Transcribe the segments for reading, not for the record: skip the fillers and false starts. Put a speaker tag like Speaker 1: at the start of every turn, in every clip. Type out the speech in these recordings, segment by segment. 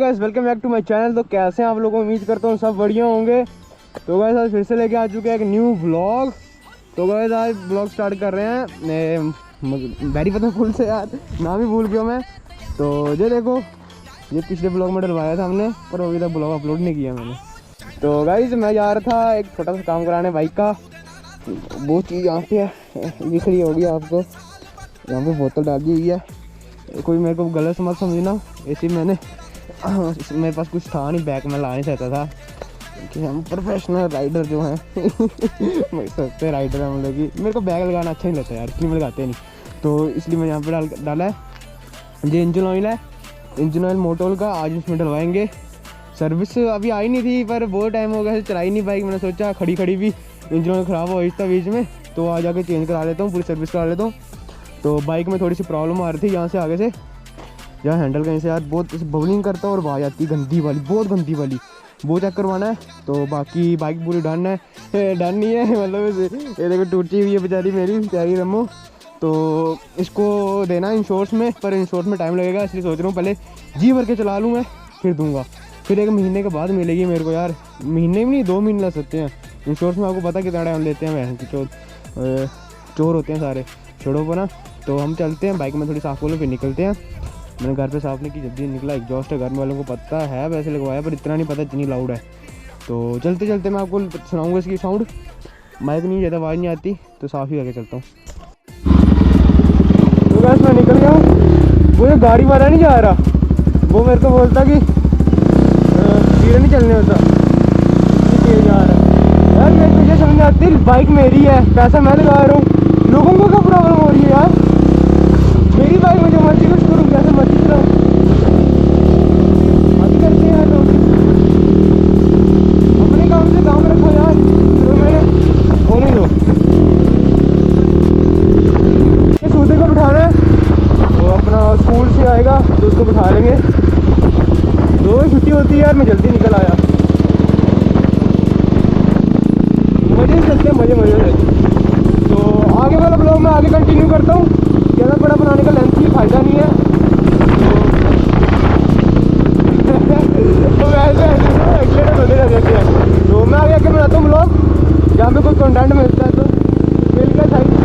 Speaker 1: Guys welcome back to my channel. तो कैसे हैं आप लोगों, उम्मीद करता हूँ सब बढ़िया होंगे। तो गाइस आज फिर से लेके आ चुके हैं एक न्यू व्लॉग। तो गाइस आज व्लॉग स्टार्ट कर रहे हैं बैरी पता पुल से, यार नाम ही भूल गया मैं। तो ये देखो, ये पिछले ब्लॉग में डलवाया था हमने, पर अभी तक ब्लॉग अपलोड नहीं किया मैंने। तो गाइस मैं जा रहा था एक छोटा सा काम कराने बाइक का। वो चीज़ यहाँ पे दिख रही होगी आपको, यहाँ पे बोतल डाल दी हुई है। कोई मेरे को गलत मत समझना, ऐसे मैंने मेरे पास कुछ था नहीं, बैग में ला नहीं सकता था कि हम प्रोफेशनल राइडर जो हैं सस्ते राइडर हैं हम लोग की। मेरे को बैग लगाना अच्छा नहीं लगता यार, इसलिए मैं लगाते नहीं। तो इसलिए मैं यहाँ पे डाला है ये इंजन ऑयल है, इंजन ऑयल मोटोल का। आज इसमें डलवाएंगे। सर्विस अभी आई नहीं थी, पर बहुत टाइम हो गया चलाई नहीं बाइक। मैंने सोचा खड़ी खड़ी भी इंजन ऑयल ख़राब हो था बीच में, तो आज आके चेंज करा लेता हूँ, पूरी सर्विस करा लेता हूँ। तो बाइक में थोड़ी सी प्रॉब्लम आ रही थी यहाँ से आगे से, जहाँ हैंडल कहीं से यार बहुत बबलिंग करता है और आवाज़ आती है गंदी वाली, बहुत गंदी वाली। वो चेक करवाना है। तो बाकी बाइक पूरी डन है, डन नहीं है मतलब ये देखो टूटी हुई है बेचारी मेरी प्यारी रमो। तो इसको देना इंश्योरेंस में, पर इंश्योरेंस में टाइम लगेगा, इसलिए सोच रहा हूँ पहले जी भर के चला लूँ मैं, फिर दूँगा। फिर 1 महीने के बाद मिलेगी मेरे को यार, महीने में नहीं 2 महीने लग सकते हैं। इंश्योरेंस में आपको पता कितना टाइम लेते हैं, वैसे की चोर होते हैं सारे छोड़ो पर ना। तो हम चलते हैं, बाइक में थोड़ी साफ खोलो फिर निकलते हैं। मैंने घर पे साफ नहीं की, जल्दी निकला। एग्जॉस्ट है, घर वालों को पता है वैसे लगवाया, पर इतना नहीं पता इतनी लाउड है। तो चलते चलते मैं आपको सुनाऊंगा इसकी साउंड। माइक नहीं ज़्यादा आवाज़ नहीं आती, तो साफ़ ही आगे चलता हूँ। तो बस मैं निकल गया हूँ। वो जो गाड़ी वाला नहीं जा रहा, वो मेरे को बोलता कि धीरे नहीं चलने होता, तेज जा रहा है। यार मेरे को ये समझ नहीं आती, बाइक मेरी है, पैसा मैं लगा रहा हूँ, लोगों को क्या प्रॉब्लम हो रही है यार। मेरी बाइक में जो मर्जी कुछ करूँ, जैसे मर्जी चलाऊँ, आगे करते हैं यार लोग। अपने काम से काम रखो यार। तो मैंने होने दो, इस सूदे को बिठाना है, तो अपना स्कूल से आएगा तो उसको बिठा लेंगे। 2 बजे छुट्टी होती है यार, मैं जल्दी निकल आया। मजे से चलते हैं, मजे से। तो आगे वाला ब्लॉग मैं आगे कंटिन्यू करता हूँ, ज़्यादा बड़ा बनाने का लेंथ ही फायदा नहीं है। तो वैसे एक्सीडेंट होने लग जाते हैं। तो मैं आगे बनाता हूँ ब्लॉग, जहाँ पे कोई कंटेंट मिलता है तो मिल का चाहिए।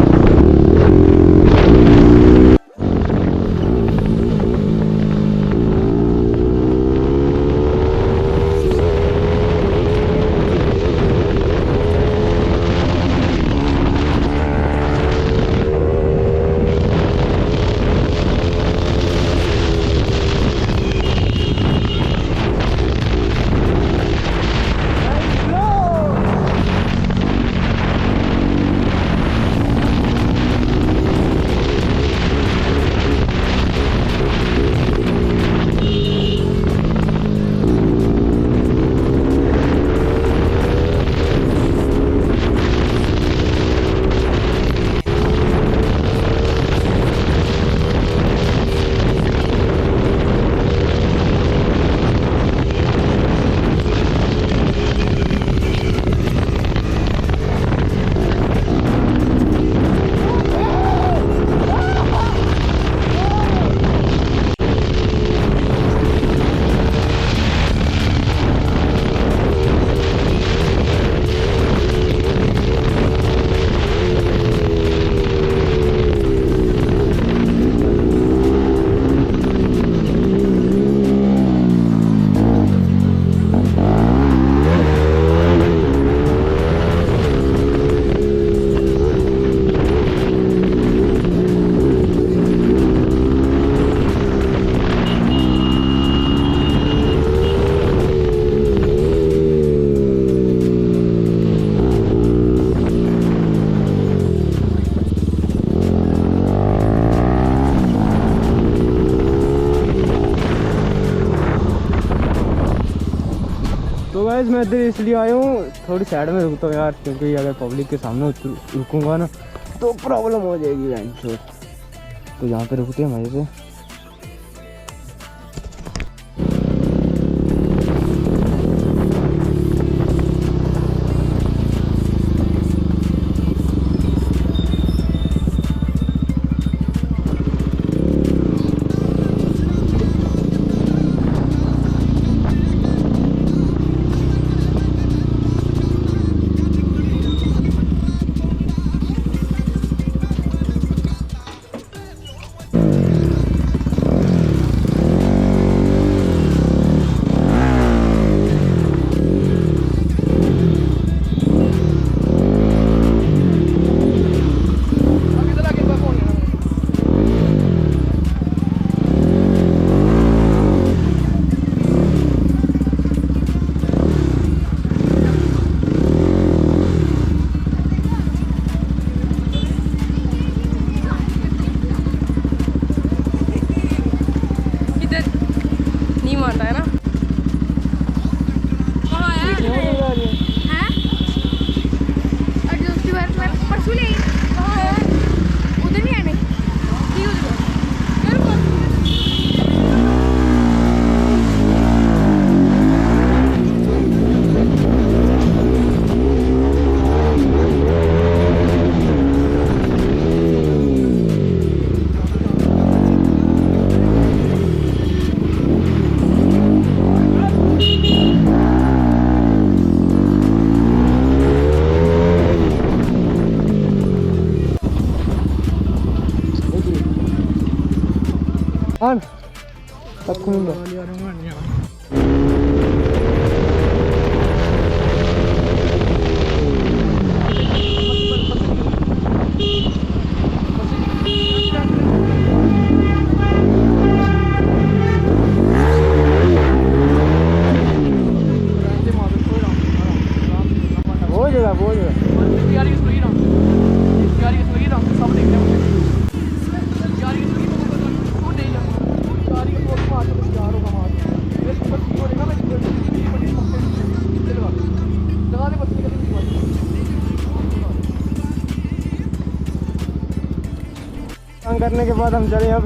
Speaker 1: तो गाइस मैं इधर इसलिए आया हूँ, थोड़ी साइड में रुकता हूँ यार, क्योंकि अगर पब्लिक के सामने रुकूंगा ना तो प्रॉब्लम हो जाएगी यार। तो यहाँ पे रुकते हैं मजे से। करने के बाद हम चले अब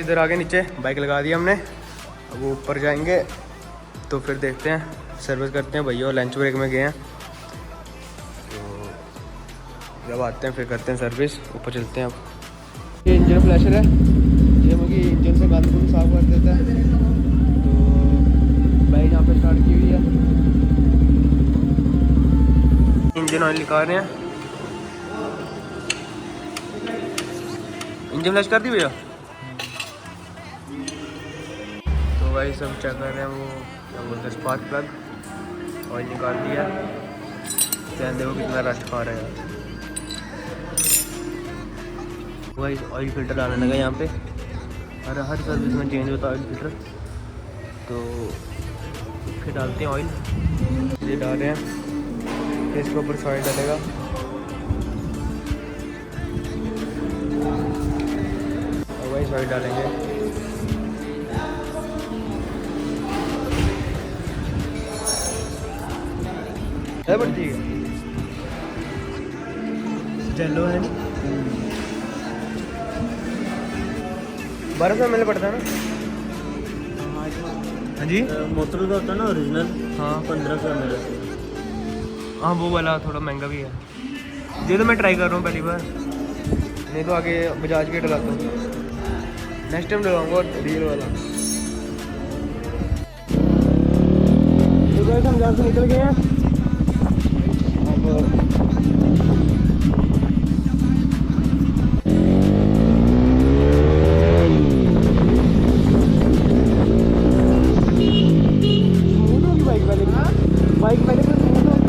Speaker 1: इधर आगे नीचे बाइक लगा दी हमने। अब वो ऊपर जाएंगे तो फिर देखते हैं, सर्विस करते हैं। भैया और लंच ब्रेक में गए हैं, तो जब आते हैं फिर करते हैं सर्विस। ऊपर चलते हैं। अब ये इंजन फ्लैशर है, ये मुझे इंजन से गंद गुंद साफ कर देता है। तो बाइक यहाँ पे स्टार्ट की हुई है, इंजन ऑयल निकाल रहे हैं। इंजन फ्लैश कर दी भैया। भाई सब चेक कर रहे हैं, वो क्या बोलते हैं स्पार्क प्लग, ऑयल निकाल दिया। चैन देखो कितना रस्ट खा रहा है यार। भाई ऑयल फिल्टर डालने लगा यहाँ पे, हर सर्विस में चेंज होता है ऑयल फिल्टर। तो फिर डालते हैं ऑयल, ये डाल रहे हैं, फिर इसके ऊपर सॉइल डालेगा। और आइस वाइट डालेंगे। है बढ़ती है जेलो है नहीं 1200 ml पड़ता है ना। हाँ जी
Speaker 2: मोटल का होता है ना ओरिजिनल।
Speaker 1: हाँ
Speaker 2: 1500 ml।
Speaker 1: हाँ वो वाला थोड़ा महंगा भी है। ये तो मैं ट्राई कर रहा हूँ पहली बार, नहीं तो आगे बजाज के डलाता हूँ। नेक्स्ट टाइम डलाऊंगा रियल वाला। तो गाइस हम जहाँ से निकल गए हैं अब बाइक पहले तो स्मूथ होगी।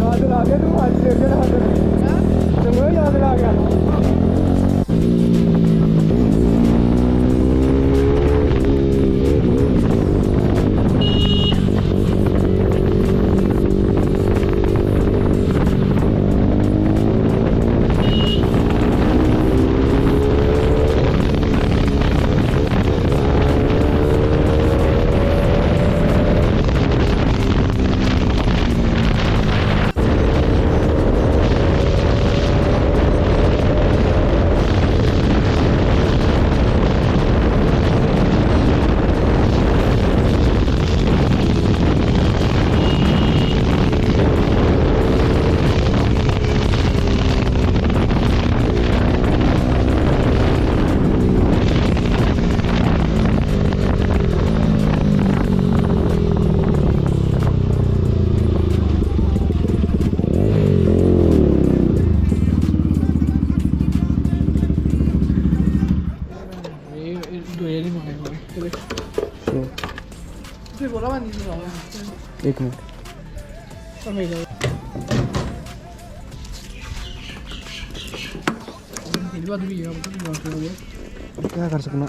Speaker 1: याद ला गया तू आज से तुम्हें याद ला गया। एक मिनट क्या कर सकना।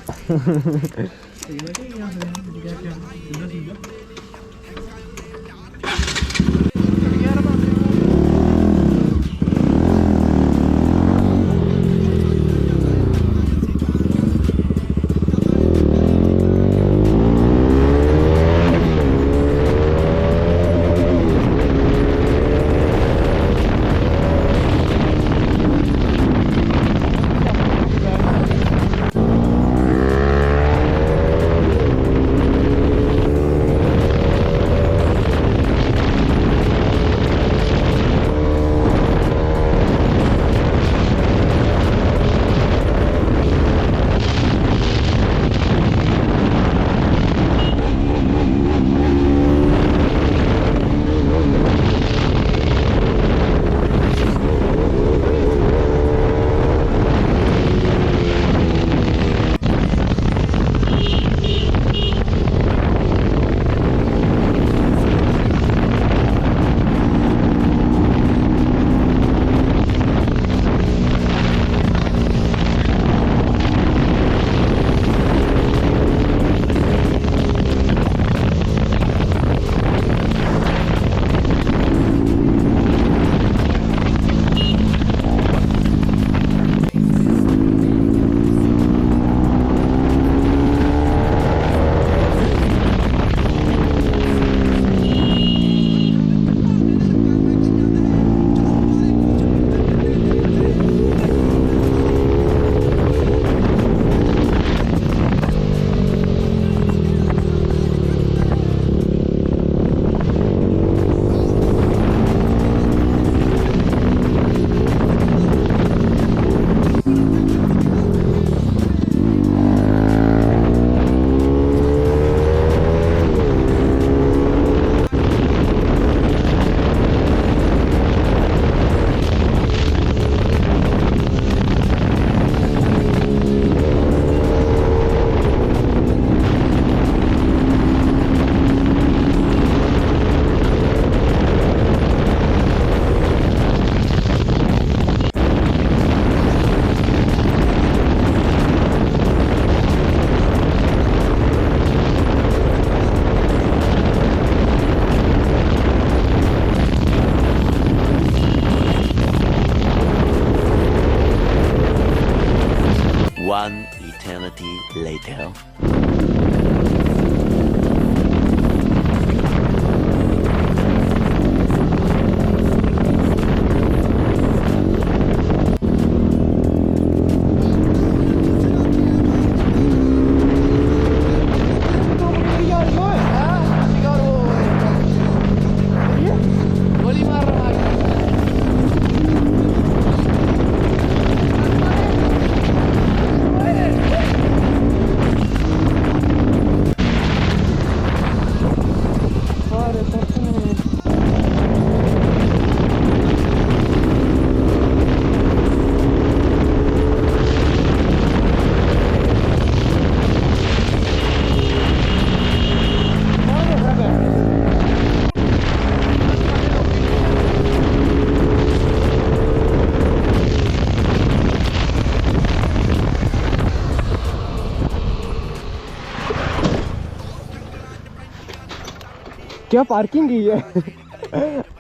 Speaker 1: क्या पार्किंग की है